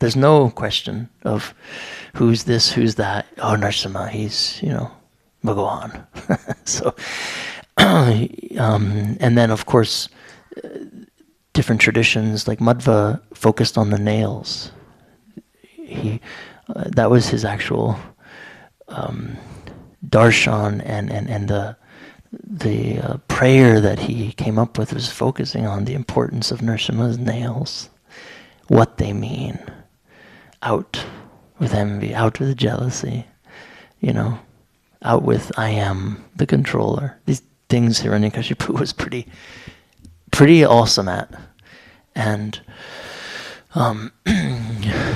There's no question of who's this, who's that. Oh, Narasimha, he's, Bhagawan. So, and then of course, different traditions, like Madhva focused on the nails. That was his actual darshan, and the prayer that he came up with was focusing on the importance of Narasimha's nails, what they mean. Out with envy, out with jealousy, out with I am the controller. These things Hiranyakashipu was pretty awesome at. And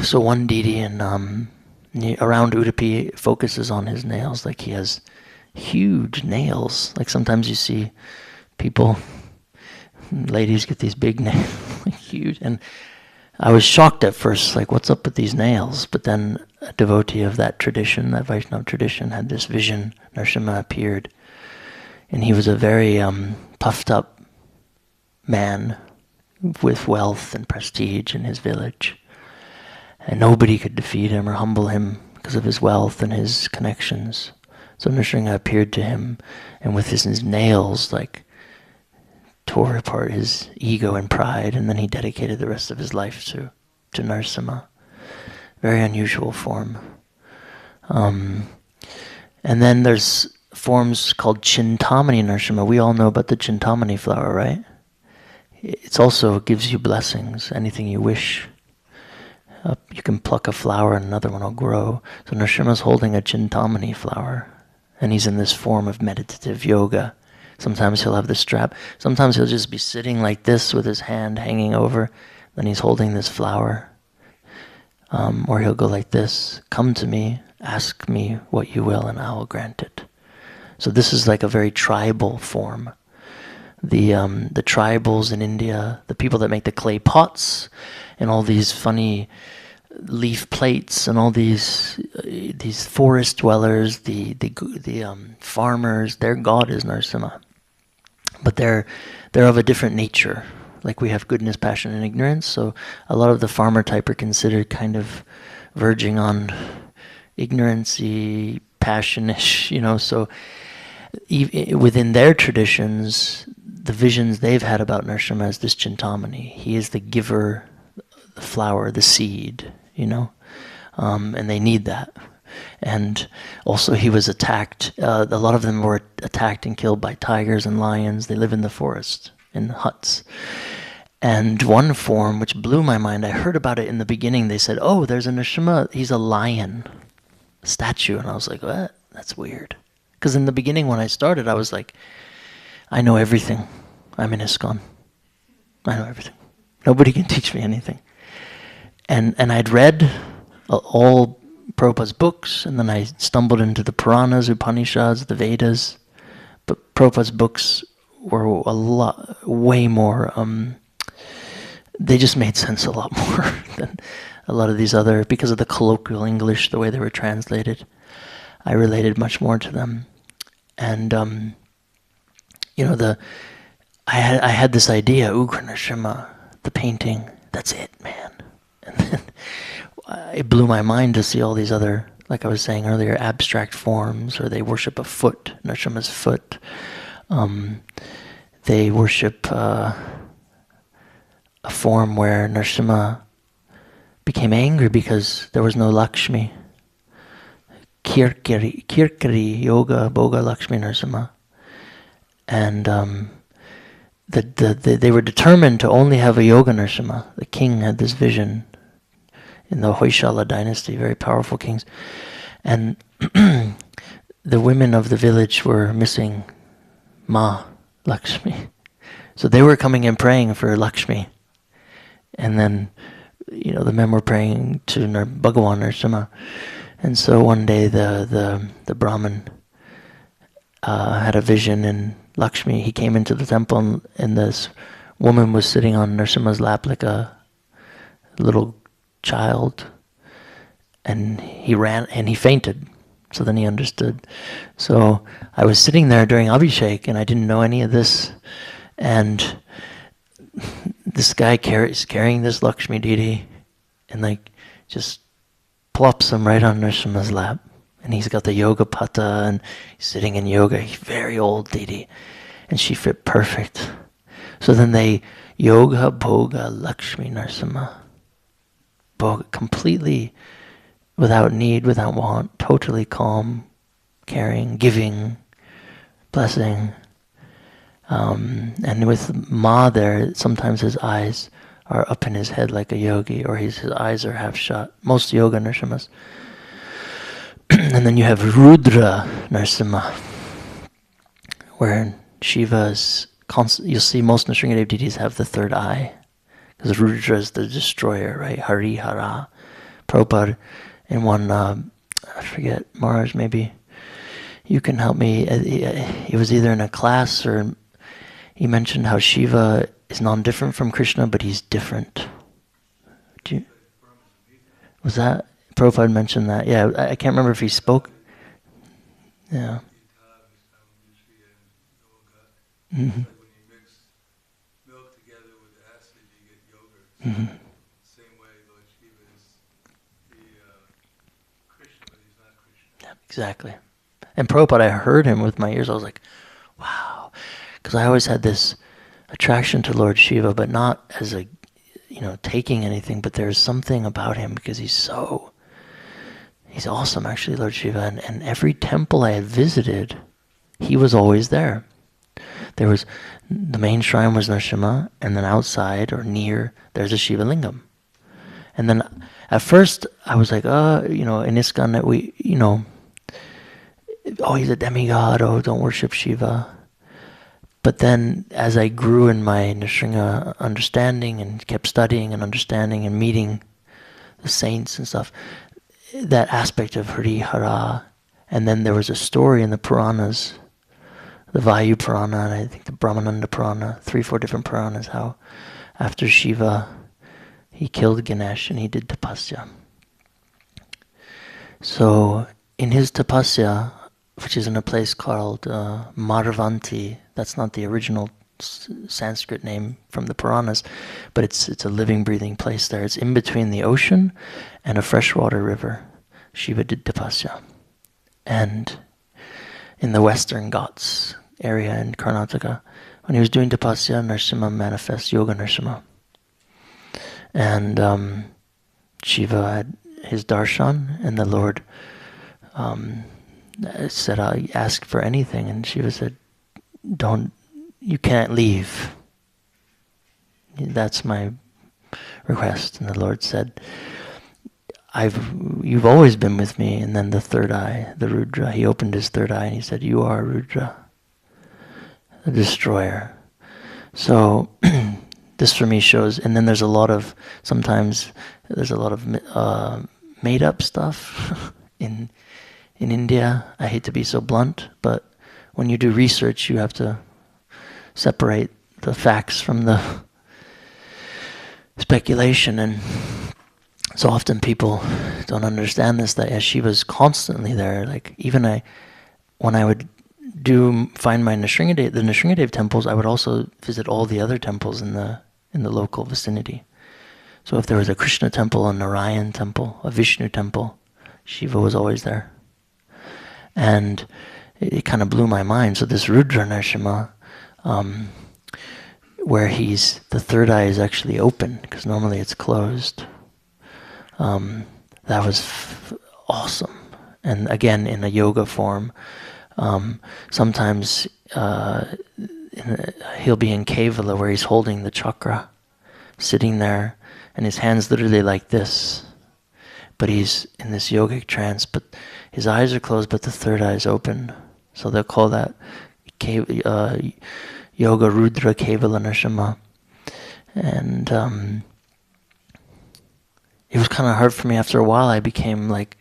so one deity around Udupi focuses on his nails. Like he has huge nails. Like sometimes you see people, ladies get these big nails, like huge. And I was shocked at first, like, what's up with these nails? But then a devotee of that tradition, that Vaishnava tradition, had this vision. Narasimha appeared, and he was a very puffed up man with wealth and prestige in his village. And nobody could defeat him or humble him because of his wealth and his connections. So Nrsimha appeared to him, and with his nails, like, tore apart his ego and pride, and then he dedicated the rest of his life to Narasimha. Very unusual form. And then there's forms called Chintamani Narasimha. We all know about the Chintamani flower, right? It also gives you blessings, anything you wish. You can pluck a flower and another one will grow. So Narasimha's holding a Chintamani flower, and he's in this form of meditative yoga. Sometimes he'll have the strap. Sometimes he'll just be sitting like this with his hand hanging over. Then he's holding this flower. Or he'll go like this. Come to me, ask me what you will, and I will grant it. So this is like a very tribal form. The tribals in India, the people that make the clay pots and all these funny leaf plates and all these forest dwellers, the farmers, their god is Narasimha. But they're of a different nature. Like we have goodness, passion, and ignorance. So a lot of the farmer type are considered kind of verging on ignorancy, passionish, So within their traditions, the visions they've had about Narasimha is this Chintamani. He is the giver, the flower, the seed, and they need that. And also he was attacked. A lot of them were attacked and killed by tigers and lions. They live in the forest, in huts. And one form, which blew my mind, I heard about it in the beginning. They said, oh, there's a Narasimha, he's a lion statue. And I was like, what? That's weird. Because in the beginning when I started, I was like, I know everything. I'm in ISKCON. I know everything. Nobody can teach me anything. And I'd read all Prabhupada's books, and then I stumbled into the Puranas, Upanishads, the Vedas. But Prabhupada's books were way more, they just made sense a lot more than a lot of these other, because of the colloquial English, the way they were translated. I related much more to them. And, I had this idea, Ugra Narasimha, the painting, that's it, man. And then it blew my mind to see all these other, like I was saying earlier, abstract forms, or they worship a foot, Narasimha's foot. They worship a form where Narasimha became angry because there was no Lakshmi. Kirkari Yoga Boga Lakshmi Narasimha. And they were determined to only have a Yoga Narasimha. The king had this vision in the Hoysala dynasty, very powerful kings. And the women of the village were missing Ma, Lakshmi. So they were coming and praying for Lakshmi. And then, the men were praying to Bhagawan Narasimha. And so one day the Brahmin had a vision, and Lakshmi, he came into the temple, and this woman was sitting on Narasimha's lap like a little child, and he ran and he fainted. So then he understood. So I was sitting there during Abhishek, and I didn't know any of this, and this guy is carrying this Lakshmi deity, and like just plops him right on Nrsimha's lap. And he's got the yoga pata and he's sitting in yoga. He's very old deity. And she fit perfect. So then they yoga, bhoga, Lakshmi, Nrsimha. Bhoga, completely without need, without want, totally calm, caring, giving, blessing. And with Ma there, sometimes his eyes are up in his head like a yogi, or his eyes are half shut. Most yoga Nrsimhas. And then you have Rudra Nrsimha, where Shiva's you'll see most Nrsimhadev deities have the third eye, because Rudra is the destroyer, right? Hare. Prabhupada, in one, I forget, Maharaj, maybe you can help me. It was either in a class or he mentioned how Shiva is non-different from Krishna, but he's different. Was that? Prabhupada mentioned that. Yeah, I can't remember if he spoke. Yeah. Mm-hmm. Mm-hmm. Same way Lord Shiva is the Krishna, but he's not Krishna. Yeah, exactly. And Prabhupada, I heard him with my ears. I was like, wow. Because I always had this attraction to Lord Shiva, but not as a, taking anything, but there's something about him because he's awesome actually, Lord Shiva. And every temple I had visited, he was always there. There was, the main shrine was Nrsimha, and then outside or near, there's a Shiva lingam. And then at first I was like, in ISKCON, he's a demigod, don't worship Shiva. But then as I grew in my Nrsimha understanding and kept studying and understanding and meeting the saints and stuff, that aspect of Hare, and then there was a story in the Puranas, the Vayu Purana, and I think the Brahmananda Purana, 3-4 different Puranas, how after Shiva, he killed Ganesh and he did tapasya. So in his tapasya, which is in a place called Maravanti, that's not the original Sanskrit name from the Puranas, but it's a living, breathing place there. It's in between the ocean and a freshwater river. Shiva did tapasya. And in the Western Ghats area in Karnataka, when he was doing tapasya, Nrsimha manifests Yoga Nrsimha. And Shiva had his darshan, and the Lord said, I ask for anything. And Shiva said, you can't leave. That's my request. And the Lord said, you've always been with me. And then the third eye, the Rudra, he opened his third eye and he said, you are Rudra, the destroyer. So this for me shows, and then sometimes there's a lot of made up stuff in India. I hate to be so blunt, but when you do research, you have to separate the facts from the speculation. And so often people don't understand this, that Shiva's constantly there. Like even when I would find my the Nrsimhadev temples, I would also visit all the other temples in the local vicinity. So if there was a Krishna temple, a Narayan temple, a Vishnu temple, Shiva was always there. And it kind of blew my mind. So this Rudra Nrsimha, where the third eye is actually open, because normally it's closed. That was awesome. And again, in a yoga form, sometimes he'll be in Kevala, where he's holding the chakra, sitting there, and his hand's literally like this. But he's in this yogic trance, but his eyes are closed, but the third eye is open. So they'll call that Yoga Rudra Kevala Nrsimha. And it was kind of hard for me after a while. I became like,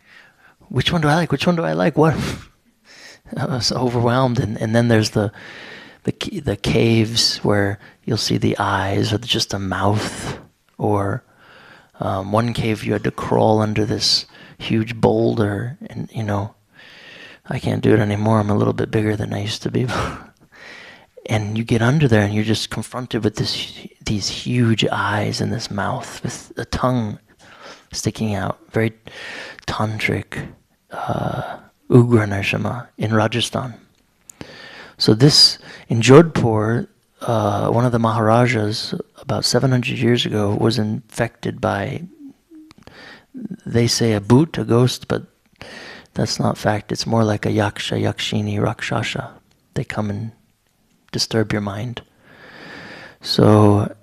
which one do I like? Which one do I like? What? I was overwhelmed. And then there's the caves where you'll see the eyes or just a mouth. Or one cave you had to crawl under this huge boulder. And, I can't do it anymore. I'm a little bit bigger than I used to be. And you get under there and you're just confronted with these huge eyes and this mouth with a tongue sticking out, very tantric, Ugra Nrsimha in Rajasthan. So this, in Jodhpur, one of the Maharajas about 700 years ago was infected by, they say a bhoot, a ghost, but that's not fact. It's more like a yaksha, yakshini, rakshasha. They come and disturb your mind. So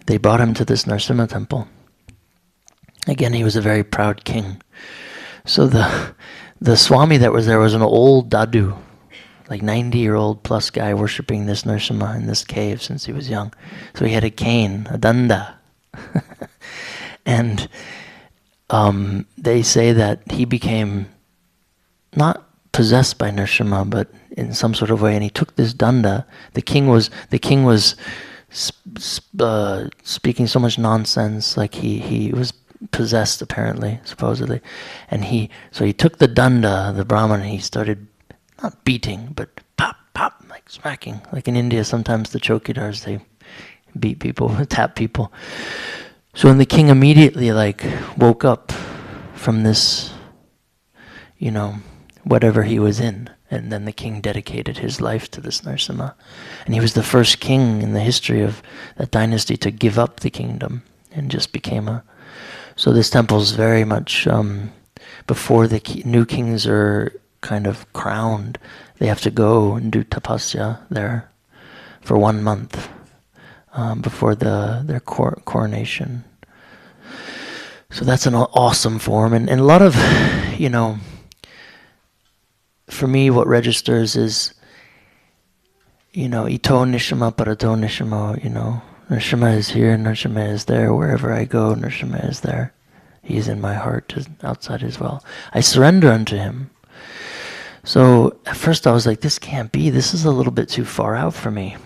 they brought him to this Nrsimha temple. Again, he was a very proud king. So the Swami that was there was an old dadu, like 90-year-old plus guy worshipping this Nrsimha in this cave since he was young. So he had a cane, a danda. And they say that he became not possessed by Nrsimha, but in some sort of way, and he took this danda. The king was speaking so much nonsense, like he was possessed apparently, supposedly, and he took the danda, the Brahman, and he started not beating, but pop, pop, like smacking. Like in India, sometimes the chowkidars, they beat people, tap people. So when the king immediately woke up from this, whatever he was in, and then the king dedicated his life to this Nrsimha. And he was the first king in the history of that dynasty to give up the kingdom and just became so this temple's very much, before the new kings are kind of crowned, they have to go and do tapasya there for 1 month before their coronation. So that's an awesome form, and a lot of, for me, what registers is, ito nishama parato nishama, Nrsimha is here, Nrsimha is there, wherever I go, Nrsimha is there. He is in my heart, outside as well. I surrender unto him. So at first I was like, this can't be, this is a little bit too far out for me.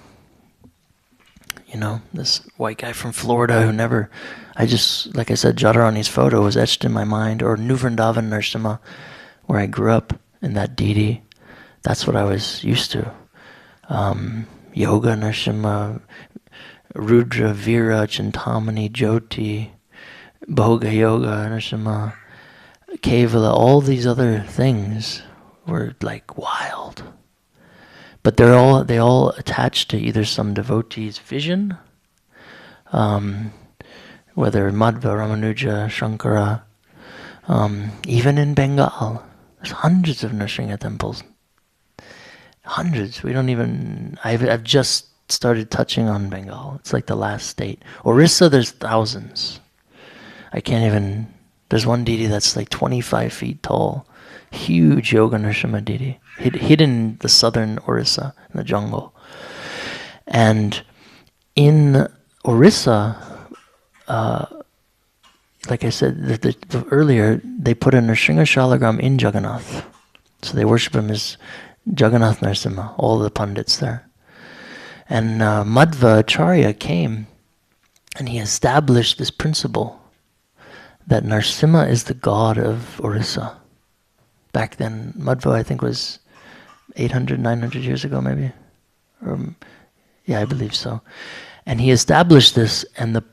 This white guy from Florida who never, like I said, Jadharani's photo was etched in my mind, or New Vrindavan Nrsimha, where I grew up in that deity. That's what I was used to. Yoga Nrsimha, Rudra, Vira, Chintamani, Jyoti, bhakti-yoga, Nrsimha, Kevala, all these other things were like wild. But they all attached to either some devotee's vision, whether Madhva, Ramanuja, Shankara, even in Bengal. There's hundreds of Nrsimha temples. Hundreds. I've just started touching on Bengal. It's like the last state. Orissa, there's thousands. There's one deity that's like 25 feet tall. Huge Yoga Nrsimha deity. Hidden in the southern Orissa, in the jungle. And in Orissa, like I said earlier, they put a Nrsimha Shalagram in Jagannath. So they worship him as Jagannath Nrsimha, all the pundits there. And Madhva Acharya came and he established this principle that Nrsimha is the god of Orissa. Back then, Madhva I think was 800, 900 years ago maybe. Yeah, I believe so. And he established this, and the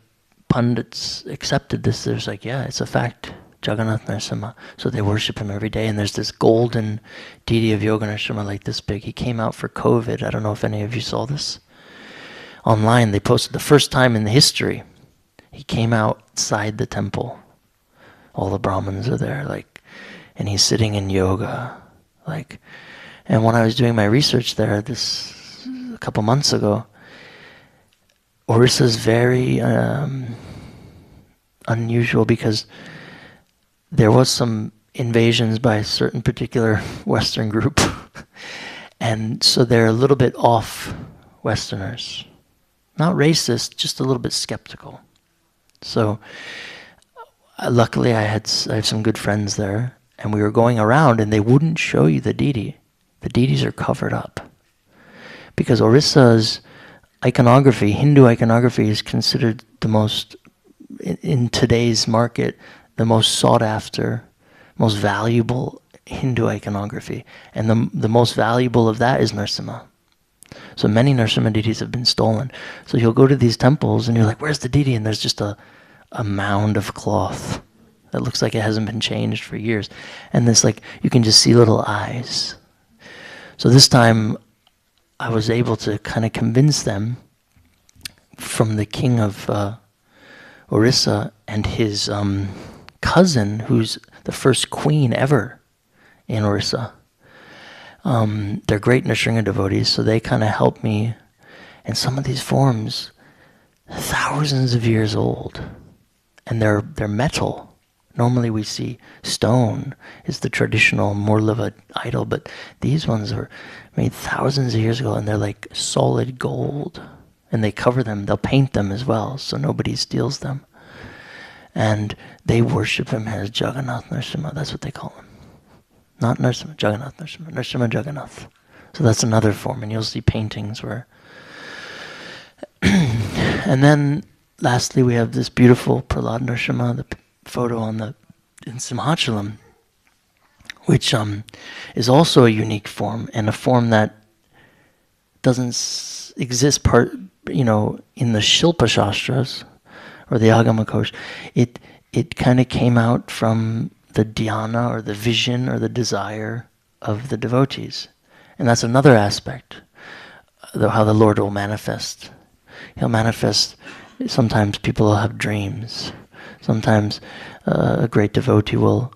pundits accepted this. There's like, yeah, it's a fact. Jagannath Nrsimha. So they worship him every day, and there's this golden deity of Yoga Nrsimha like this big. He came out for COVID. I don't know if any of you saw this. Online, they posted the first time in the history. He came outside the temple. All the Brahmins are there, and he's sitting in yoga, And when I was doing my research there, a couple months ago, Orissa is very unusual because there was some invasions by a certain particular Western group, and so they're a little bit off Westerners. Not racist, just a little bit skeptical. So luckily I have some good friends there, and we were going around and they wouldn't show you the deity. The deities are covered up. Because Orissa's iconography, Hindu iconography, is considered the most, in today's market, the most sought after, most valuable Hindu iconography. And the most valuable of that is Nrsimha. So many Nrsimha deities have been stolen. So you'll go to these temples and you're like, where's the deity? And there's just a a mound of cloth that looks like it hasn't been changed for years. And this, like, you can just see little eyes. So this time I was able to kind of convince them from the king of Orissa and his cousin, who's the first queen ever in Orissa. They're great Nrsimha devotees, so they kind of helped me. And some of these forms, thousands of years old, and they're metal. Normally we see stone is the traditional Morlava idol, but these ones were made thousands of years ago, and they're like solid gold. And they cover them, they'll paint them as well, so nobody steals them. And they worship him as Jagannath Nrsimha, that's what they call him. Not Nrsimha, Jagannath Nrsimha, Nrsimha Jagannath. So that's another form, and you'll see paintings where... And then, lastly, we have this beautiful Prahlad Nrsimha, the photo in Simhachalam, which is also a unique form, and a form that doesn't exist in the Shilpa Shastras or the Agama Kosh. It kind of came out from the dhyana or the vision or the desire of the devotees. And that's another aspect, how the Lord will manifest. He'll manifest, sometimes people will have dreams. Sometimes a great devotee will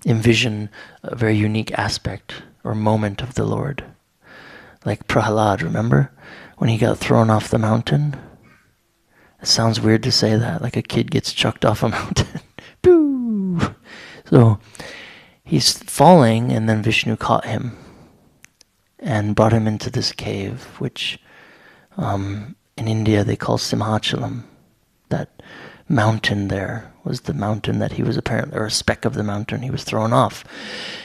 envision a very unique aspect or moment of the Lord. Like Prahlad, remember? When he got thrown off the mountain? It sounds weird to say that, like a kid gets chucked off a mountain. Boo! So he's falling, and then Vishnu caught him and brought him into this cave, which in India they call Simhachalam. That mountain there was the mountain that he was apparently, or a speck of the mountain he was thrown off.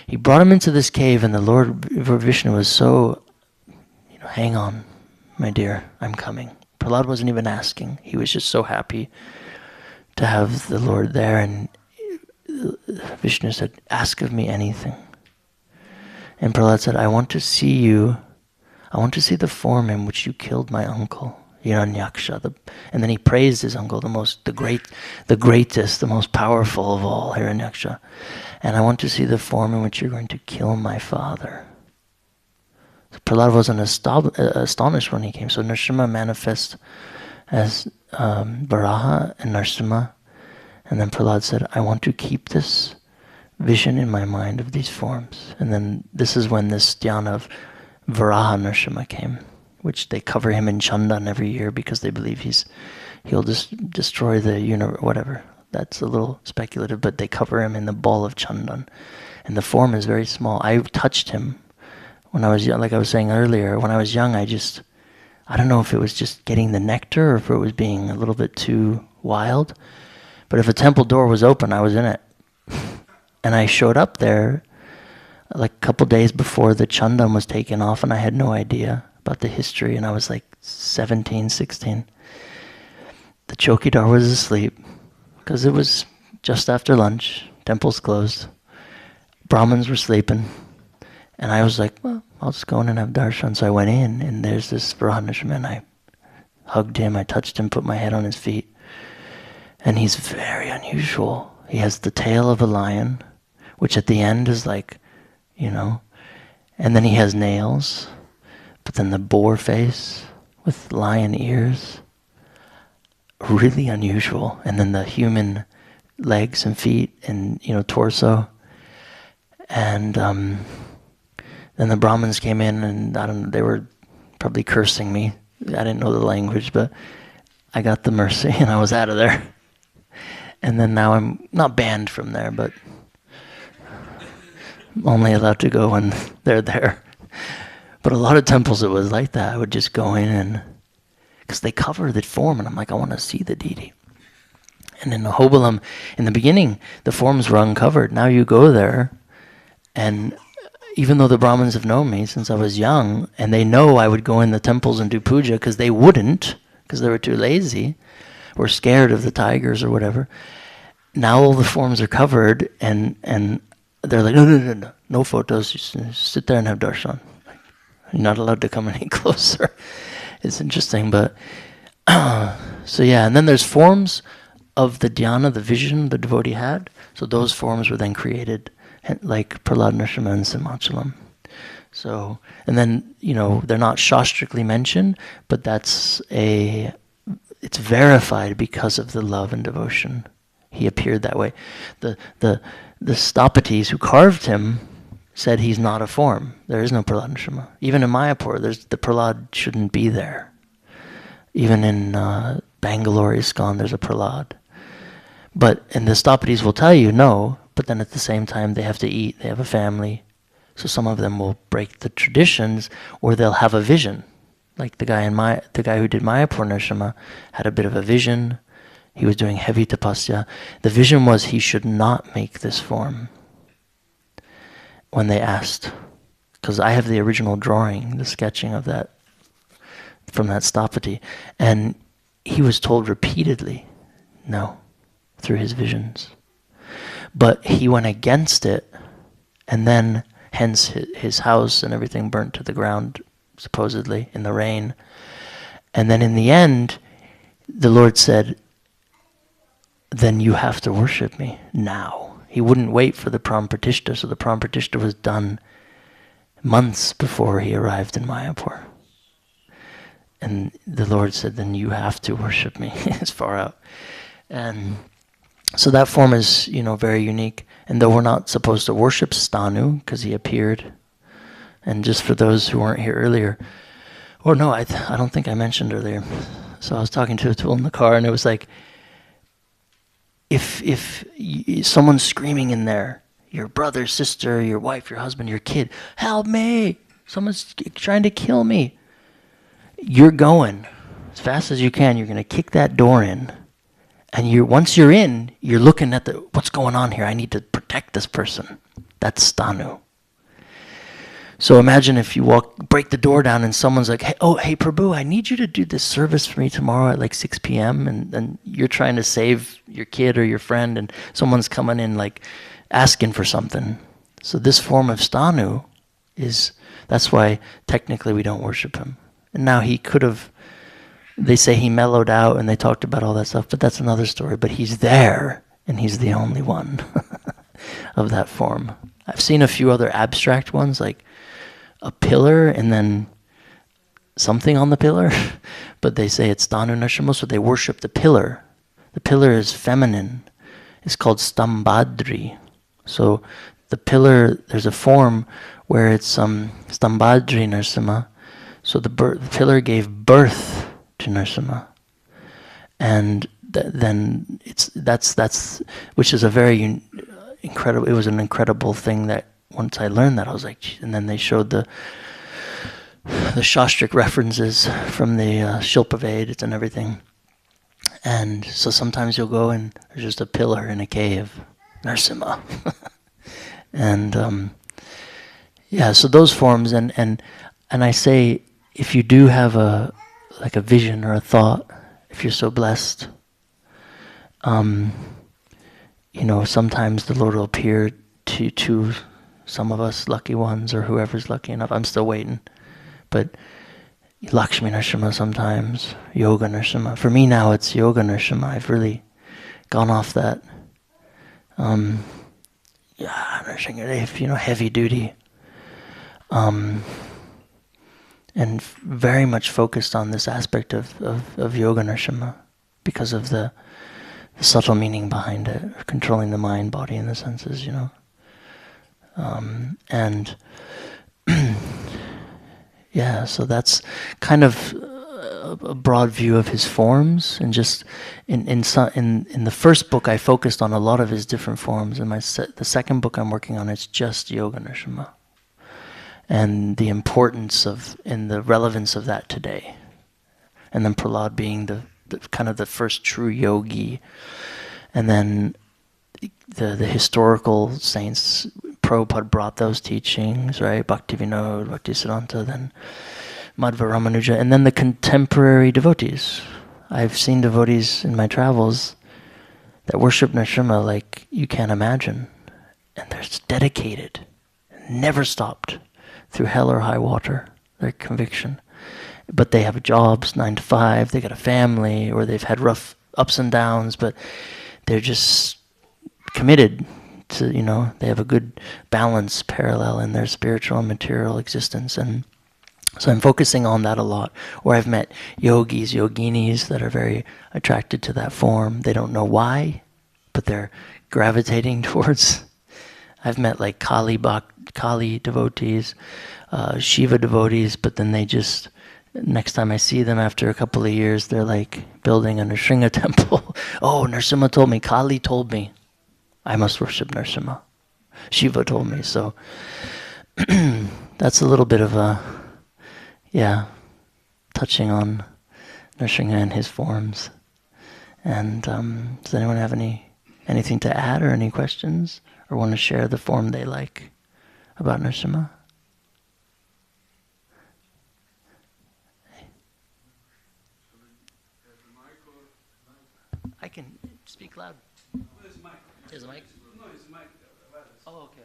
He brought him into this cave, and the Lord Vishnu was so, hang on, my dear, I'm coming. Prahlad wasn't even asking. He was just so happy to have the Lord there, and Vishnu said, ask of me anything. And Prahlad said, I want to see you. I want to see the form in which you killed my uncle, Hiranyaksha. And then he praised his uncle, the greatest, the most powerful of all, Hiranyaksha. And I want to see the form in which you're going to kill my father. So Prahlad wasn't astonished when he came. So Nrsimha manifests as Varaha and Nrsimha. And then Prahlad said, I want to keep this vision in my mind of these forms. And then this is when this dhyana of Varaha Nrsimha came, which they cover him in chandan every year because they believe he'll just destroy the universe, whatever. That's a little speculative, but they cover him in the ball of chandan. And the form is very small. I touched him when I was young, like I was saying earlier. When I was young, I don't know if it was just getting the nectar or if it was being a little bit too wild. But if a temple door was open, I was in it. And I showed up there like a couple days before the chandan was taken off, and I had no idea about the history, and I was like 17, 16. The chowkidar was asleep because it was just after lunch. Temples closed. Brahmins were sleeping. And I was like, well, I'll just go in and have darshan. So I went in, and there's this Varaha, and I hugged him, I touched him, put my head on his feet. And he's very unusual. He has the tail of a lion, which at the end is like, and then he has nails, but then the boar face with lion ears. Really unusual. And then the human legs and feet and, torso. And then the Brahmins came in, and they were probably cursing me. I didn't know the language, but I got the mercy and I was out of there. And then now I'm not banned from there, but I'm only allowed to go when they're there. But a lot of temples it was like that. I would just go in, because they cover the form, and I'm like, I want to see the deity. And in Ahobilam, in the beginning, the forms were uncovered. Now you go there, and even though the Brahmins have known me since I was young, and they know I would go in the temples and do puja, because they wouldn't, because they were too lazy, or scared of the tigers or whatever. Now all the forms are covered, and they're like, no photos, just sit there and have darshan. You're not allowed to come any closer. It's interesting, but, so yeah, and then there's forms of the dhyana, the vision the devotee had. So those forms were then created, like Prahlad Nrsimha and Simhachalam. So, and then, they're not shastrically mentioned, but it's verified because of the love and devotion. He appeared that way. The Stapatis who carved him said he's not a form. There is no Prahlad Nrsimha. Even in Mayapur, the Prahlad shouldn't be there. Even in Bangalore, ISKCON, there's a Prahlad. And the Stapatis will tell you no, but then at the same time they have to eat, they have a family. So some of them will break the traditions, or they'll have a vision. Like the guy who did Mayapur Nrsimha had a bit of a vision. He was doing heavy tapasya. The vision was he should not make this form. When they asked, because I have the original drawing, the sketching of that, from that Stapati, and he was told repeatedly, no, through his visions. But he went against it, and then hence his house and everything burnt to the ground, supposedly, in the rain. And then in the end, the Lord said, then you have to worship me now. He wouldn't wait for the Pram-pratishtha, so the Pram-pratishtha was done months before he arrived in Mayapur. And the Lord said, then you have to worship me. It's far out. And so that form is, very unique. And though we're not supposed to worship Stanu, because he appeared, and just for those who weren't here earlier, or no, I don't think I mentioned earlier. So I was talking to Atul in the car, and it was like, if someone's screaming in there, your brother, sister, your wife, your husband, your kid, help me! Someone's trying to kill me. You're going as fast as you can. You're going to kick that door in. And once you're in, you're looking at what's going on here. I need to protect this person. That's stanu. So imagine if you break the door down and someone's like, hey Prabhu, I need you to do this service for me tomorrow at like 6 p.m. And you're trying to save your kid or your friend, and someone's coming in like asking for something. So this form of stanu that's why technically we don't worship him. And now he could have, they say he mellowed out and they talked about all that stuff, but that's another story. But he's there, and he's the only one of that form. I've seen a few other abstract ones, like a pillar and then something on the pillar, but they say it's Stanu Nrsimha, so they worship the pillar. The pillar is feminine. It's called Stambhadri. So the pillar, there's a form where it's Stambhadri Nrsimha. So the pillar gave birth to Nrsimha, and then that's which is a very incredible. It was an incredible thing that once I learned that, I was like, geez. And then they showed the shastric references from the Shilpa Vedas and everything. And so sometimes you'll go and there's just a pillar in a cave, Nrsimha, and so those forms and I say, if you do have a vision or a thought, if you're so blessed, sometimes the Lord will appear to some of us lucky ones, or whoever's lucky enough. I'm still waiting, but Lakshmi Nrsimha sometimes, Yoga Nrsimha. For me now, it's Yoga Nrsimha. I've really gone off that heavy duty. And very much focused on this aspect of Yoga Nrsimha because of the subtle meaning behind it, controlling the mind, body, and the senses, And so that's kind of a broad view of his forms. And just in the first book, I focused on a lot of his different forms. In the second book I'm working on, it's just Yoga Nrsimha. And the importance and the relevance of that today. And then Prahlad being the kind of the first true yogi. And then the historical saints, Prabhupada brought those teachings, right? Bhakti-Vinod, Bhaktisiddhanta, then Madhva Ramanuja, and then the contemporary devotees. I've seen devotees in my travels that worship Nrsimha like you can't imagine. And they're dedicated, never stopped. Through hell or high water, their conviction. But they have jobs, 9 to 5, they got a family, or they've had rough ups and downs, but they're just committed to, they have a good balance parallel in their spiritual and material existence. And so I'm focusing on that a lot. Or I've met yogis, yoginis that are very attracted to that form. They don't know why, but they're gravitating towards. I've met like Kali devotees, Shiva devotees, but then they just, next time I see them after a couple of years, they're like building a Nrsimha temple. Oh, Nrsimha told me, Kali told me, I must worship Nrsimha. Shiva told me, so that's a little bit of a, touching on Nrsimha and his forms. And does anyone have anything to add or any questions? Or want to share the form they like about Nrsimha? I can speak loud. There's a mic. There's a mic? No, it's a mic. Oh, okay.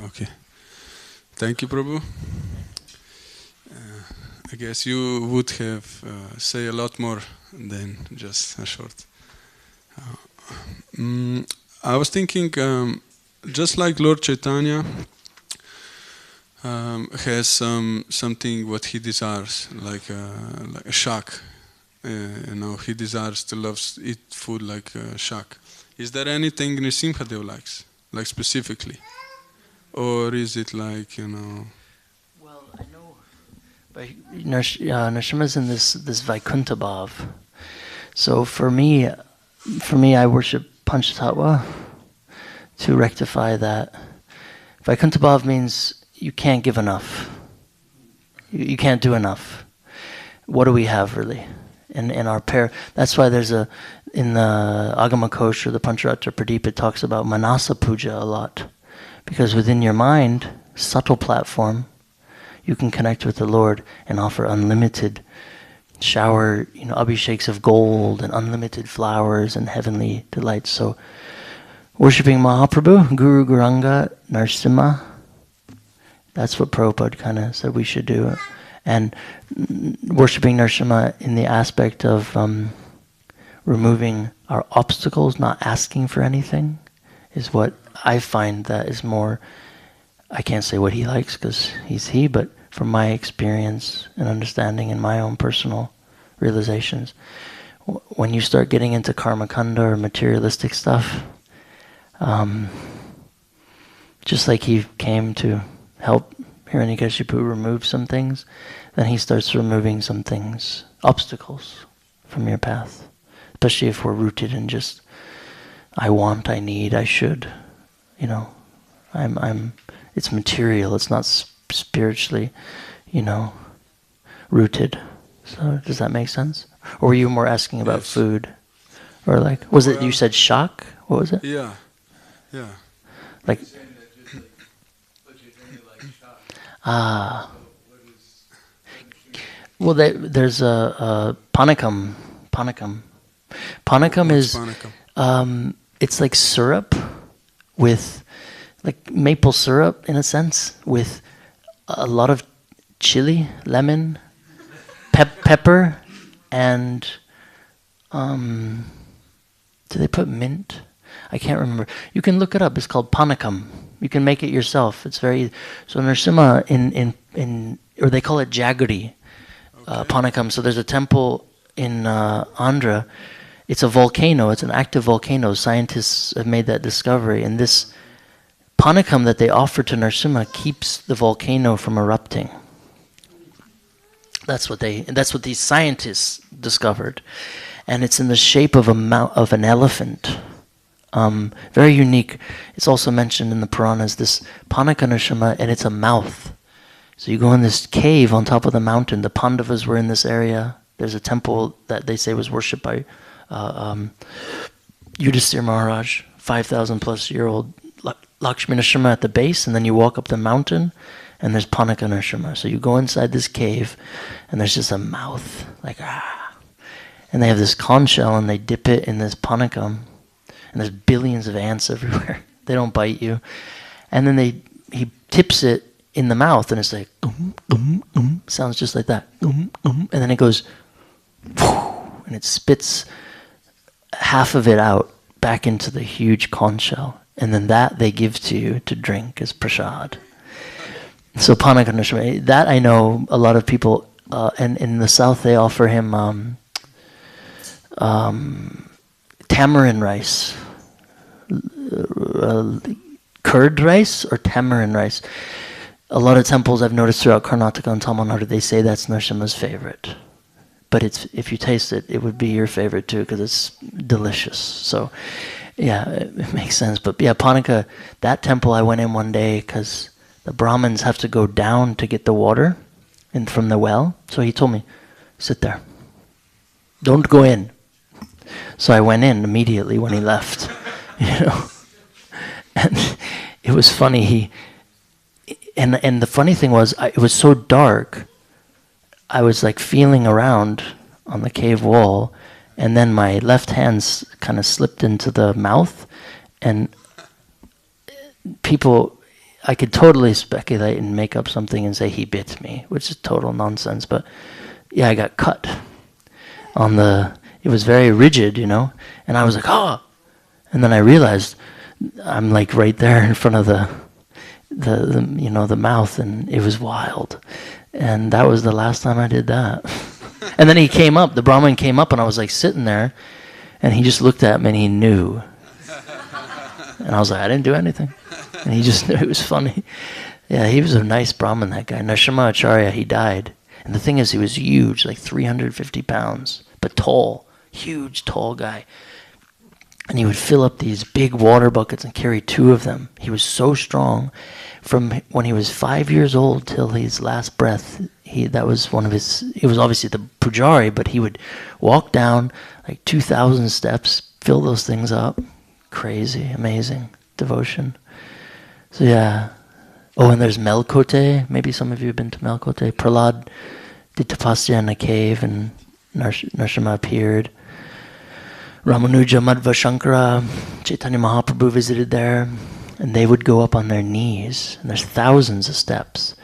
Okay. Thank you, Prabhu. I guess you would have say a lot more than just a short. I was thinking, just like Lord Chaitanya has something what he desires, like a shak. He desires to eat food like shak. Is there anything Nrsimhadev likes, like specifically? Or is it like, Well, I know, but Nrsimha's in this Vaikuntha bhav. So for me, I worship Panchatattva to rectify that. Vaikuntha bhav means you can't give enough. You can't do enough. What do we have really? In our that's why there's in the Agama Kosh or the Pancharatra Pradeep, it talks about Manasa Puja a lot. Because within your mind, subtle platform, you can connect with the Lord and offer unlimited shower, abhisheks of gold and unlimited flowers and heavenly delights. So, worshipping Mahaprabhu, Guru Gauranga, Nrsimha, that's what Prabhupada kind of said we should do. And worshipping Nrsimha in the aspect of removing our obstacles, not asking for anything, is what I find that is more, I can't say what he likes because he's he, but from my experience and understanding and my own personal realizations, when you start getting into karma kanda or materialistic stuff, just like he came to help Hiranyakashipu remove some things, then he starts removing some things, obstacles from your path, especially if we're rooted in just, I want, I need, I should. It's material, it's not spiritually, rooted. So does that make sense? Or were you more asking about food? Or like, was it, you said shak? What was it? Yeah. Like, well, there's a panikam. Panikam is, Panikam? It's like syrup with, like maple syrup in a sense, with a lot of chili, lemon, pepper, and do they put mint? I can't remember. You can look it up. It's called panikam. You can make it yourself. It's very, so Nrsimha in or they call it jaggery, panikam. So there's a temple in Andhra. It's a volcano. It's an active volcano. Scientists have made that discovery. And this panikam that they offer to Nrsimha keeps the volcano from erupting. That's what these scientists discovered. And it's in the shape of an elephant. Very unique. It's also mentioned in the Puranas, this Panaka Nrsimha, and it's a mouth. So you go in this cave on top of the mountain. The Pandavas were in this area. There's a temple that they say was worshipped by Yudhisthira Maharaj, 5,000 plus year old Lakshmi Nrsimha at the base, and then you walk up the mountain, and there's Panaka Nrsimha. So you go inside this cave, and there's just a mouth, like and they have this conch shell, and they dip it in this panika, and there's billions of ants everywhere. They don't bite you. And then he tips it in the mouth, and it's like, sounds just like that. And then it goes, and it spits half of it out back into the huge conch shell. And then that they give to you to drink as prasad. So Panaka Nrsimha, that I know a lot of people, and in the south they offer him tamarind rice, curd rice or tamarind rice. A lot of temples I've noticed throughout Karnataka and Tamil Nadu, they say that's Nrsimha's favorite. But if you taste it, it would be your favorite too, because it's delicious. So yeah, it makes sense. But yeah, Panaka, that temple I went in one day because the Brahmins have to go down to get the water from the well. So he told me, sit there. Don't go in. So I went in immediately when he left. And it was funny. And the funny thing was, it was so dark. I was like feeling around on the cave wall, and then my left hand kind of slipped into the mouth, and people, I could totally speculate and make up something and say he bit me, which is total nonsense. But yeah, I got cut on it was very rigid, and I was like, oh, and then I realized I'm like right there in front of the mouth, and it was wild. And that was the last time I did that. And then he came up, the Brahmin came up, and I was like sitting there, and he just looked at me and he knew. And I was like, I didn't do anything. And he just knew. It was funny. Yeah, he was a nice Brahmin, that guy. Nrsimha Acharya, he died. And the thing is, he was huge, like 350 pounds, but tall, huge, tall guy. And he would fill up these big water buckets and carry 2 of them. He was so strong. From when he was 5 years old till his last breath, that was one of his, it was obviously the pujari, but he would walk down like 2,000 steps, fill those things up. Crazy, amazing devotion. So yeah. Oh, and there's Melkote. Maybe some of you have been to Melkote. Prahlad did tapasya in a cave, and Nrsimha appeared. Ramanuja, Madhva Shankara, Chaitanya Mahaprabhu visited there, and they would go up on their knees, and there's thousands of steps.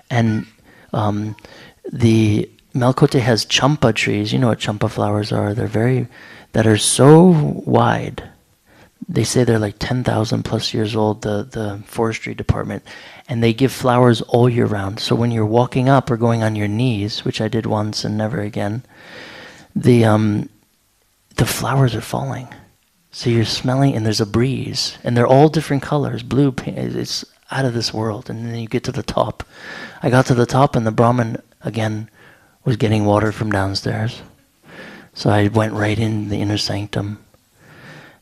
And the Melkote has champa trees. You know what champa flowers are. That are so wide. They say they're like 10,000 plus years old, the forestry department, and they give flowers all year round. So when you're walking up or going on your knees, which I did once and never again, the flowers are falling. So you're smelling, and there's a breeze, and they're all different colors, blue, pink, it's out of this world. And then you get to the top. I got to the top, and the Brahmin, again, was getting water from downstairs. So I went right in the inner sanctum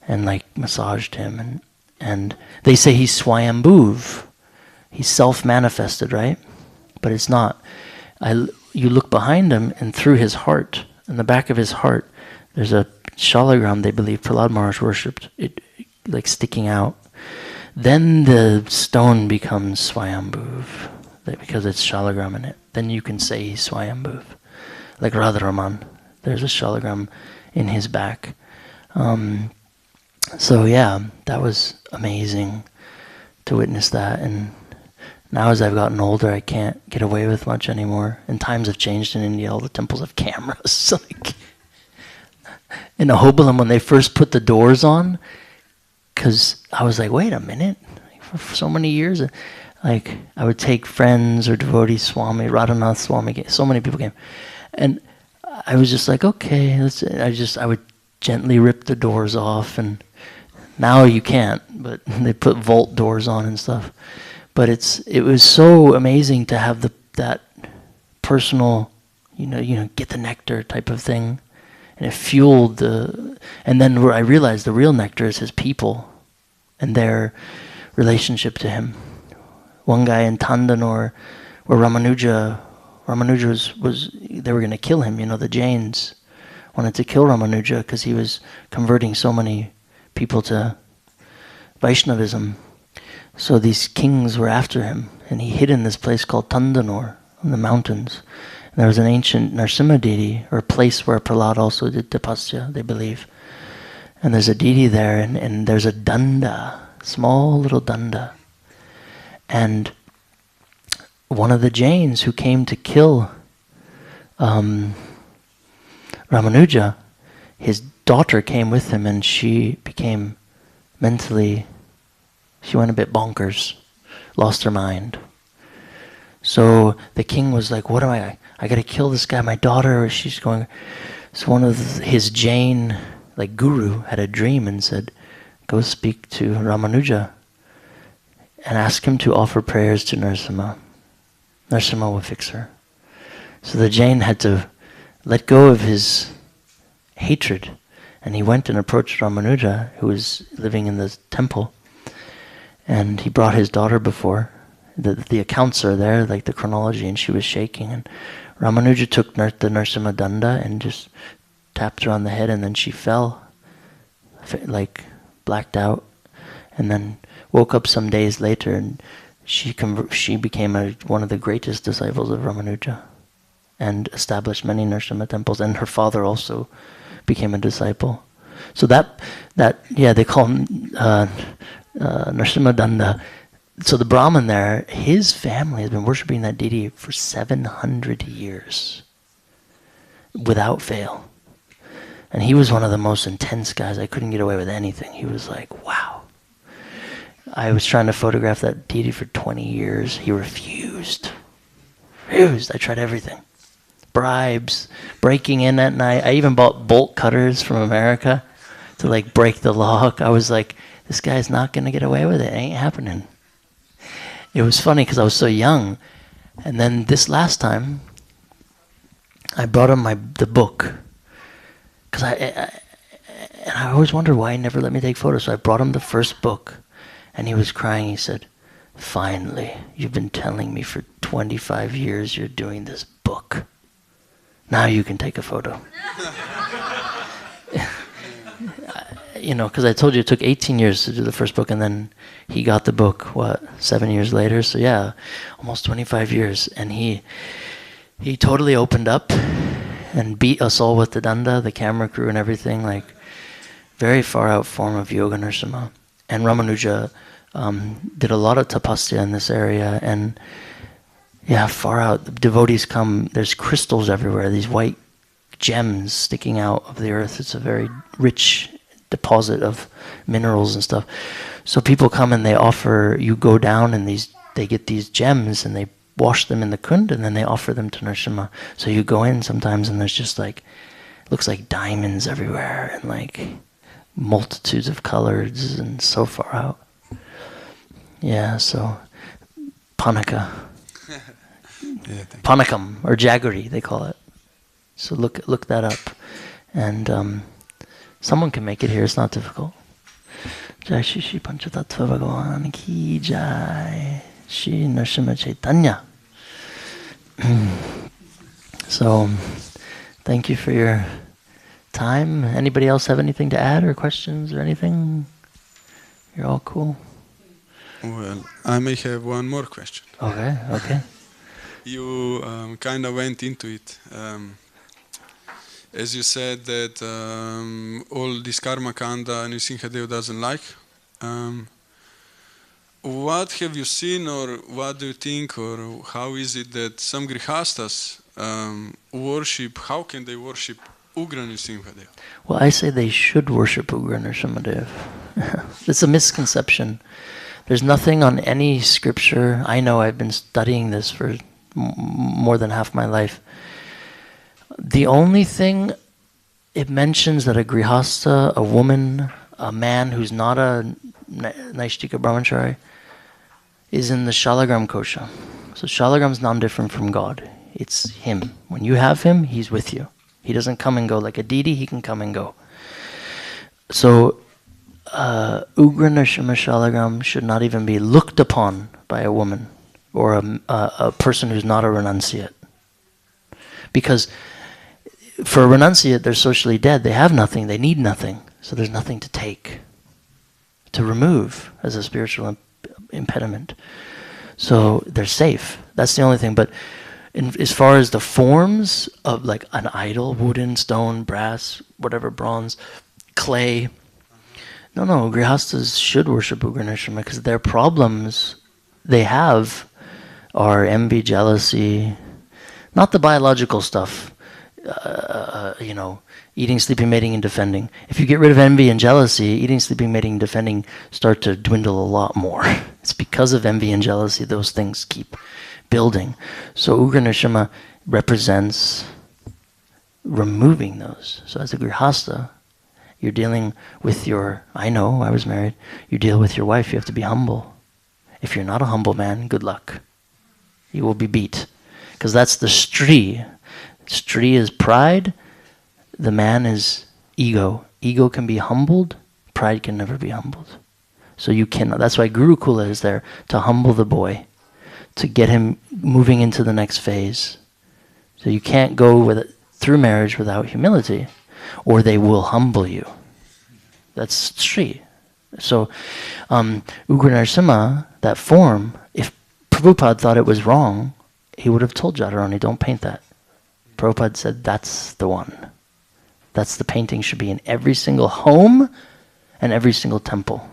and like massaged him. And they say he's Swayambhuv. He's self-manifested, right? But it's not. You look behind him, and through his heart, in the back of his heart, there's a shalagram, they believe Prahlad Maharaj worshipped, it like sticking out. Then the stone becomes Swayambhuv, because it's shalagram in it. Then you can say he's Swayambhuv. Like Radharaman, there's a shalagram in his back. So yeah, that was amazing to witness that. And now as I've gotten older, I can't get away with much anymore. And times have changed in India. All the temples have cameras. Like in Ahobilam, when they first put the doors on, because I was like, wait a minute, for so many years, like I would take friends or devotees, Swami, Radhanath Swami, so many people came. And I was just like, okay, I would gently rip the doors off, and now you can't, but they put vault doors on and stuff. But it was so amazing to have that personal, get the nectar type of thing. And it fueled and then where I realized the real nectar is his people and their relationship to him. One guy in Tandanur, where Ramanuja was they were going to kill him. The Jains wanted to kill Ramanuja because he was converting so many people to Vaishnavism. So these kings were after him, and he hid in this place called Tandanur, in the mountains. And there was an ancient Narasimha deity, or a place where Prahlad also did tapasya, they believe. And there's a deity there, and there's a danda, small little danda. And one of the Jains who came to kill Ramanuja, his daughter came with him, and she became mentally, she went a bit bonkers, lost her mind. So the king was like, what am I got to kill this guy, my daughter, she's going. So one of his Jain, like guru, had a dream and said, go speak to Ramanuja and ask him to offer prayers to Narasimha. Narasimha will fix her. So the Jain had to let go of his hatred, and he went and approached Ramanuja, who was living in the temple, and he brought his daughter before. The accounts are there, like the chronology, and she was shaking, and Ramanuja took the Narasimha Danda and just tapped her on the head, and then she fell, like blacked out, and then woke up some days later, and she became one of the greatest disciples of Ramanuja and established many Narasimha temples, and her father also became a disciple. So that they call him Narasimha Danda. So the Brahmin there, his family has been worshipping that deity for 700 years without fail. And he was one of the most intense guys. I couldn't get away with anything. He was like, wow. I was trying to photograph that deity for 20 years. He refused. I tried everything. Bribes, breaking in at night. I even bought bolt cutters from America to like break the lock. I was like, this guy's not going to get away with it. It ain't happening. It was funny because I was so young. And then this last time, I brought him the book. Because I always wondered why he never let me take photos. So I brought him the first book. And he was crying. He said, finally, you've been telling me for 25 years you're doing this book. Now you can take a photo. Because I told you it took 18 years to do the first book, and then he got the book, 7 years later? So yeah, almost 25 years. And he totally opened up and beat us all with the danda, the camera crew and everything, like very far out form of yoga Narasimha. And Ramanuja did a lot of tapasya in this area, and yeah, far out. The devotees come, there's crystals everywhere, these white gems sticking out of the earth. It's a very rich deposit of minerals and stuff. So people come and they offer, you go down and they get these gems and they wash them in the kund and then they offer them to Narasimha. So you go in sometimes and there's just like, looks like diamonds everywhere and like multitudes of colors and so far out. Yeah, so Panaka. Panakam or Jaggery they call it. So look that up. And someone can make it here, it's not difficult. Jai Shri Shri Panchatattva Bhagavan Ki Jai Shri Narasimha Chaitanya. So thank you for your time. Anybody else have anything to add or questions or anything? You're all cool? Well, I may have one more question. Okay. You kind of went into it. As you said that all this karma kanda Nrsimhadev doesn't like. What have you seen, or what do you think, or how is it that some grihastas worship, how can they worship Ugra Nrsimhadev? Well, I say they should worship Ugra Nrsimhadev. It's a misconception. There's nothing on any scripture. I know I've been studying this for more than half my life. The only thing it mentions that a grihasta, a woman, a man who's not a Naishtika brahmachari, is in the Shalagram Kosha. So Shalagram's non-different from God. It's him. When you have him, he's with you. He doesn't come and go. Like a deity, he can come and go. So Ugra Nrsimha Shalagram should not even be looked upon by a woman or a person who's not a renunciate. Because for a renunciate, they're socially dead. They have nothing. They need nothing. So there's nothing to take, to remove as a spiritual impediment. So they're safe. That's the only thing. But as far as the forms of like an idol, wooden, stone, brass, whatever, bronze, clay. No, grihastas should worship Ugra Nrsimha because their problems they have are envy, jealousy, not the biological stuff, eating, sleeping, mating, and defending. If you get rid of envy and jealousy, eating, sleeping, mating, and defending start to dwindle a lot more. It's because of envy and jealousy those things keep building. So Ugra Nrsimha represents removing those. So as a grihasta, you're dealing with I was married, you deal with your wife, you have to be humble. If you're not a humble man, good luck. You will be beat. Because that's the stri. Stri is pride, the man is ego. Ego can be humbled, pride can never be humbled. So you cannot, that's why Gurukula is there, to humble the boy, to get him moving into the next phase. So you can't go through marriage without humility, or they will humble you. That's Sri. So Ugra Nrsimha, that form, if Prabhupada thought it was wrong, he would have told Jadharani, don't paint that. Prabhupada said, that's the one. That's the painting should be in every single home and every single temple.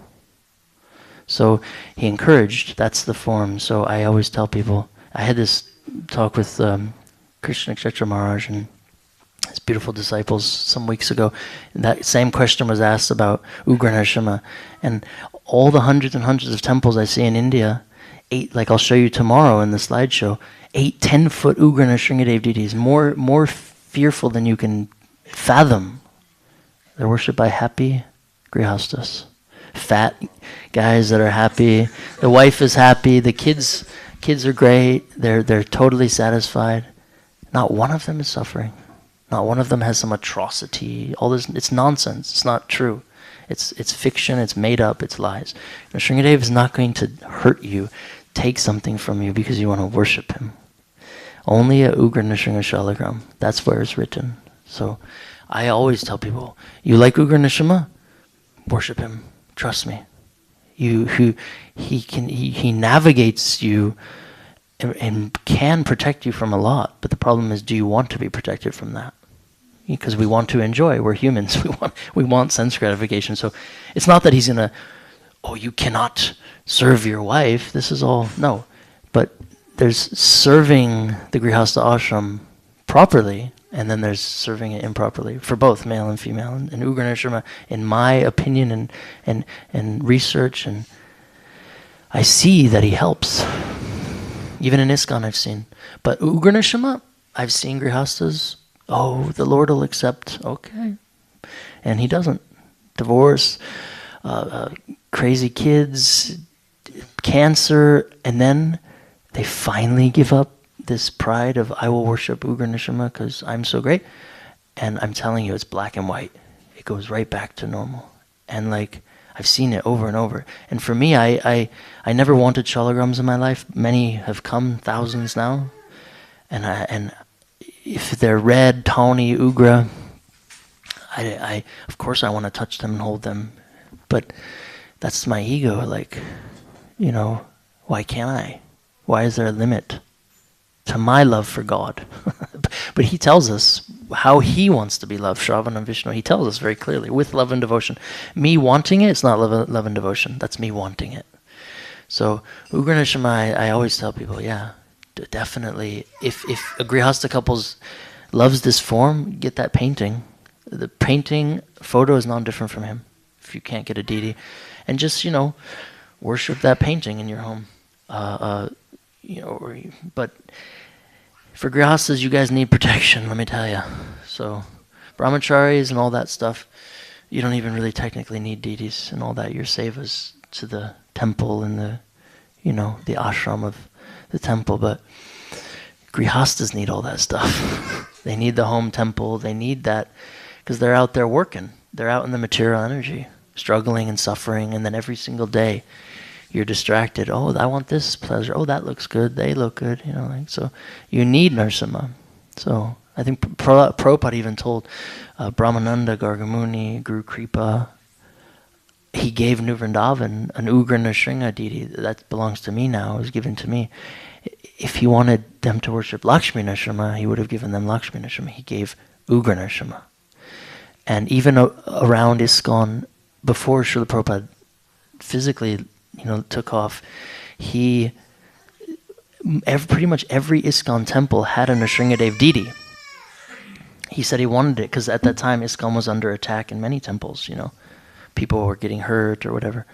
So he encouraged, that's the form. So I always tell people, I had this talk with Krishna Kshetra Maharaj and his beautiful disciples some weeks ago. And that same question was asked about Ugra Nrsimha. And all the hundreds and hundreds of temples I see in India, like I'll show you tomorrow in the slideshow, 8-10-foot Ugra Nrsimhadev deities, more fearful than you can fathom. They're worshipped by happy grihastas. Fat guys that are happy. The wife is happy. The kids are great. They're totally satisfied. Not one of them is suffering. Not one of them has some atrocity. All this, it's nonsense. It's not true. It's fiction. It's made up. It's lies. Nrsimhadev is not going to hurt you, take something from you because you want to worship him. Only a Ugra Nrsimha Shalagram. That's where it's written. So I always tell people, you like Ugra Nrsimha? Worship him. Trust me. He navigates you and can protect you from a lot. But the problem is, do you want to be protected from that? Because we want to enjoy. We're humans. We want sense gratification. So it's not that he's gonna, you cannot serve your wife. This is all, no. But there's serving the Grihastha ashram properly, and then there's serving it improperly for both male and female. And Ugra Nrsimha, in my opinion and research, and I see that he helps. Even in ISKCON I've seen. But Ugra Nrsimha, I've seen Grihastas, the Lord will accept, okay. And he doesn't. Divorce, crazy kids, cancer, and then they finally give up this pride of, I will worship Ugra Nrsimha because I'm so great. And I'm telling you, it's black and white. It goes right back to normal. And I've seen it over and over. And for me, I never wanted shalagrams in my life. Many have come, thousands now. And if they're red, tawny, Ugra, I of course I want to touch them and hold them. But that's my ego. Why can't I? Why is there a limit to my love for God? But he tells us how he wants to be loved, Shravan and Vishnu. He tells us very clearly, with love and devotion. Me wanting it's not love and devotion. That's me wanting it. So Ugra Nrsimha, I always tell people, definitely. If a Grihastha couple loves this form, get that painting. The painting photo is not different from him. If you can't get a deity, and just worship that painting in your home. But for Grihasthas, you guys need protection, let me tell you. So brahmacharis and all that stuff, you don't even really technically need deities and all that. Your sevas to the temple and the ashram of the temple. But Grihasthas need all that stuff. They need the home temple. They need that because they're out there working. They're out in the material energy, struggling and suffering, and then every single day you're distracted. I want this pleasure. That looks good. They look good. So you need Nrsimha. So I think Prabhupada even told Brahmananda, Gargamuni, Guru Kripa, he gave New Vrindavan an Ugra Nrsimha deity that belongs to me now, is given to me. if he wanted them to worship Lakshmi Nrsimha, he would have given them Lakshmi Nrsimha. He gave Ugra Nrsimha. And even around ISKCON, before Srila Prabhupada physically, took off, pretty much every ISKCON temple had a Nrsingadev deity. He said he wanted it because at that time ISKCON was under attack in many temples. People were getting hurt or whatever.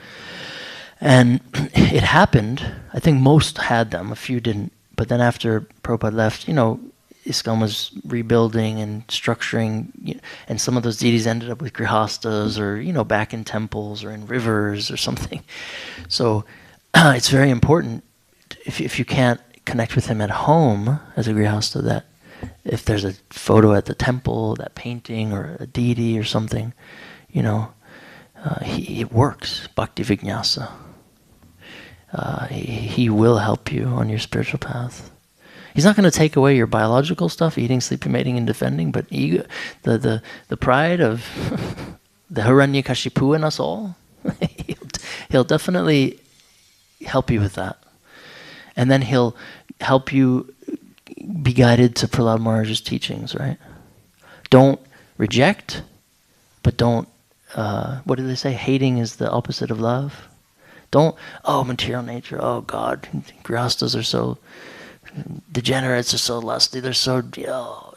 And it happened. I think most had them. A few didn't. But then after Prabhupada left, ISKCON was rebuilding and structuring, and some of those deities ended up with grihastas or, back in temples or in rivers or something. So it's very important, if you can't connect with him at home as a grihasta, that if there's a photo at the temple, that painting or a deity or something, it works, bhakti vinyasa. He will help you on your spiritual path. He's not going to take away your biological stuff, eating, sleeping, mating, and defending, but the pride of the Hiranyakashipu in us all, he'll definitely help you with that. And then he'll help you be guided to Prahlad Maharaj's teachings, right? Don't reject, but don't, what do they say? Hating is the opposite of love. Don't, material nature, God, grihastas are so degenerates, are so lusty, they're so,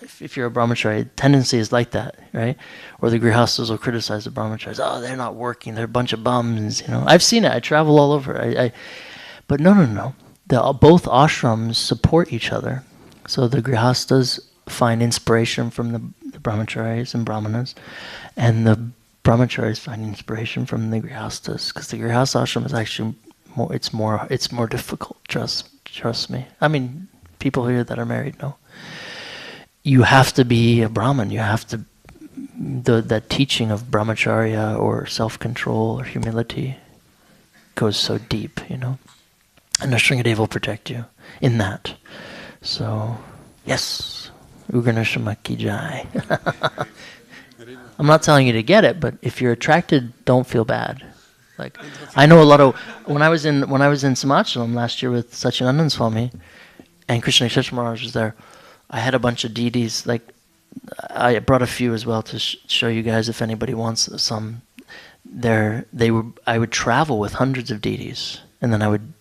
if you're a brahmachari, tendency is like that, right? Or the grihastas will criticize the brahmacharis, they're not working, they're a bunch of bums, I've seen it, I travel all over, but no. Both ashrams support each other. So the grihastas find inspiration from the brahmacharis and brahmanas, and the brahmacharis find inspiration from the grihastas, because the grihasta ashram is actually more difficult, trust me. I mean, people here that are married know. You have to be a Brahmin. You have to, that teaching of brahmacharya or self-control or humility goes so deep, And Nrsingadev will protect you in that. So, yes, Ugra Nrsimha ki jai. I'm not telling you to get it, but if you're attracted, don't feel bad. Like, I know a lot of, when I was in Samachalam last year with Satyanandan Swami, and Krishna Kshetra Maharaj was there, I had a bunch of deities, like, I brought a few as well to show you guys if anybody wants some. I would travel with hundreds of deities, and then I would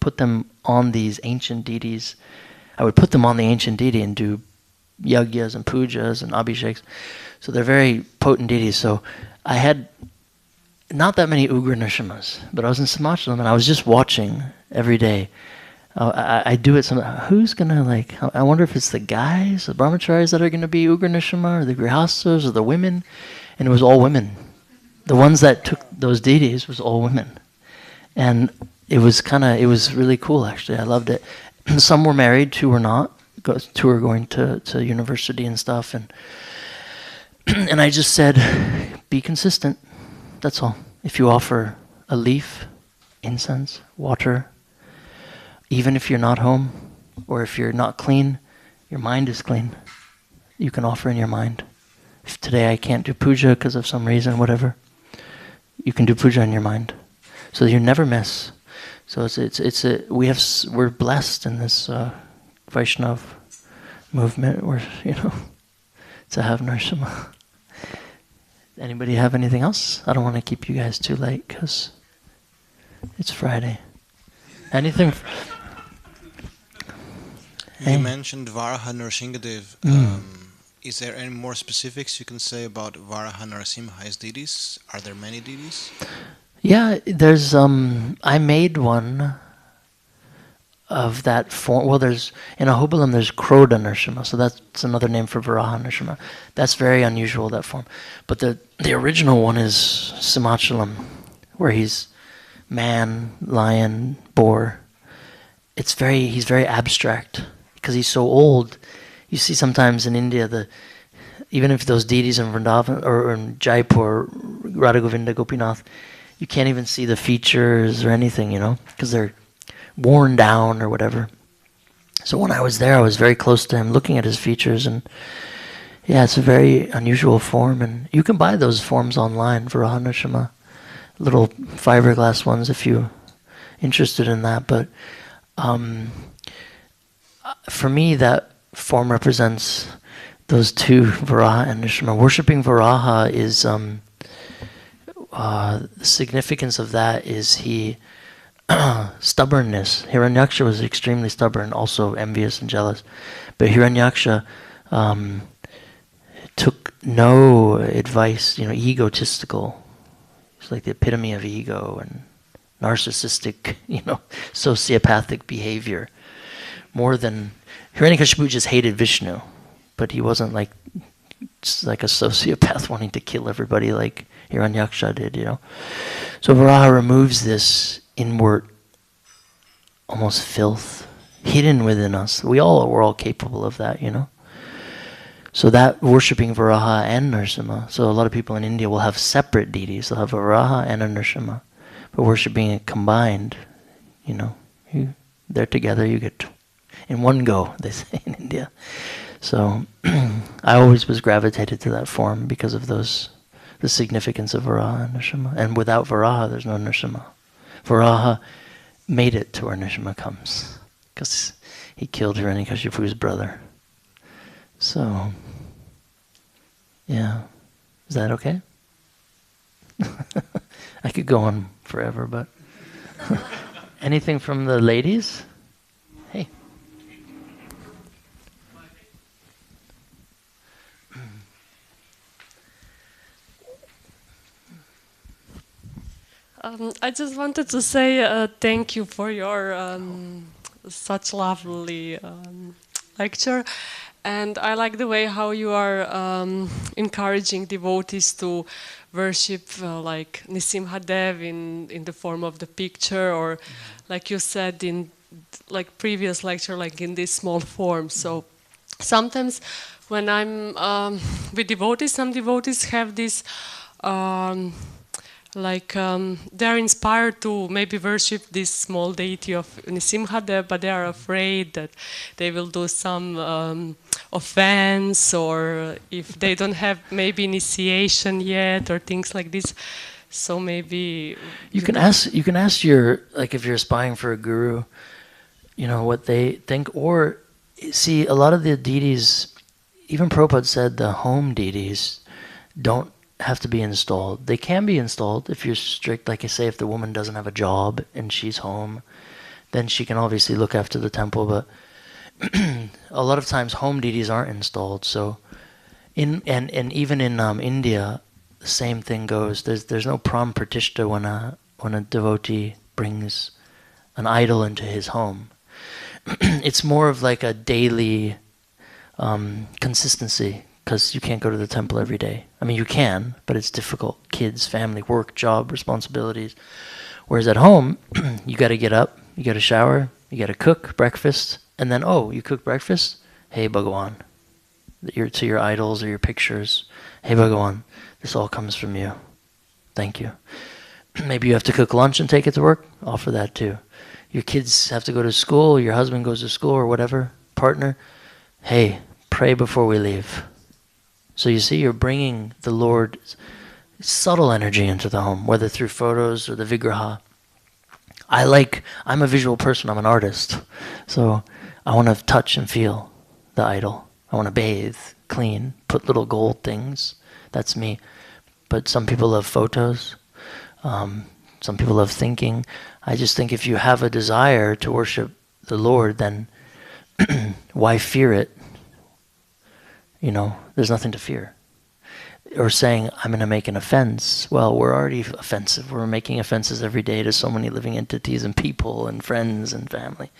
put them on these ancient deities. I would put them on the ancient deity and do yagyas and pujas and abhisheks. So they're very potent deities. So I had not that many Ugra Nrsimhas, but I was in Samachalam and I was just watching every day. I do it sometimes. Who's going to I wonder if it's the guys, the brahmacharis that are going to be Ugra Nrsimha, or the grihastas, or the women. And it was all women. The ones that took those deities was all women. And it was really cool actually. I loved it. Some were married, two were not. Two were going to university and stuff. And I just said, be consistent. That's all. If you offer a leaf, incense, water, even if you're not home, or if you're not clean, your mind is clean. You can offer in your mind. If today I can't do puja because of some reason, whatever, you can do puja in your mind. So you never miss. So we're blessed in this Vaishnav movement. We're to have Nrsimha. Anybody have anything else? I don't want to keep you guys too late because it's Friday. Anything? You mentioned Varaha Nrsingadev. Is there any more specifics you can say about Varaha Nrsimha's deities? Are there many deities? Yeah, there's. I made one of that form. Well, there's in Ahobilam there's Krodha Nrsimha, so that's another name for Varaha Nrsimha. That's very unusual, that form. But the original one is Simachalam, where he's man, lion, boar. He's very abstract because he's so old. You see sometimes in India even if those deities in Vrindavan or in Jaipur, Radha Govinda, Gopinath, you can't even see the features or anything, because they're worn down or whatever. So when I was there, I was very close to him, looking at his features, and yeah, it's a very unusual form, and you can buy those forms online, Varaha Nrsimha, little fiberglass ones if you're interested in that. But for me, that form represents those two, Varaha and Nrsimha. Worshipping Varaha is, the significance of that is stubbornness. Hiranyaksha was extremely stubborn, also envious and jealous. But Hiranyaksha took no advice, egotistical. It's like the epitome of ego and narcissistic, sociopathic behavior. More than Hiranyakashipu just hated Vishnu, but he wasn't like a sociopath wanting to kill everybody like Hiranyaksha did, So Varaha removes this inward, almost filth, hidden within us. We're all capable of that, So that worshipping Varaha and Nrsimha. So a lot of people in India will have separate deities. They'll have a Varaha and a Nrsimha. But worshipping it combined, they're together, you get in one go, they say in India. So I always was gravitated to that form because of the significance of Varaha and Nrsimha. And without Varaha, there's no Nrsimha. Varaha made it to where Nrsimha comes, because he killed Hiranyakashipu's brother. So, yeah. Is that okay? I could go on forever, but... Anything from the ladies? Hey. I just wanted to say thank you for your such lovely lecture, and I like the way how you are encouraging devotees to worship like Nrsimhadev in the form of the picture, or like you said in like previous lecture, like in this small form. So sometimes when I'm with devotees, some devotees have this they're inspired to maybe worship this small deity of Nrsimhadev, but they are afraid that they will do some offense, or if they don't have maybe initiation yet, or things like this. So maybe you can ask your, like, if you're aspiring for a guru, what they think. Or see, a lot of the deities, even Prabhupada said the home deities don't have to be installed. They can be installed if you're strict. Like I say, if the woman doesn't have a job and she's home, then she can obviously look after the temple. But a lot of times home deities aren't installed. So and even in India, the same thing goes. There's no pram pratishta when a devotee brings an idol into his home. It's more of like a daily consistency, because you can't go to the temple every day. I mean, you can, but it's difficult. Kids, family, work, job, responsibilities. Whereas at home, you got to get up, you got to shower, you got to cook breakfast, and then, you cook breakfast? Hey, Bhagawan. To your idols or your pictures. Hey, Bhagawan, this all comes from you. Thank you. Maybe you have to cook lunch and take it to work? Offer that too. Your kids have to go to school, your husband goes to school or whatever, partner. Hey, pray before we leave. So you see, you're bringing the Lord's subtle energy into the home, whether through photos or the vigraha. I'm a visual person, I'm an artist. So I want to touch and feel the idol. I want to bathe, clean, put little gold things. That's me. But some people love photos. Some people love thinking. I just think if you have a desire to worship the Lord, then why fear it? There's nothing to fear. Or saying, I'm going to make an offense. Well, we're already offensive. We're making offenses every day to so many living entities and people and friends and family.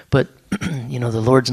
But, the Lord's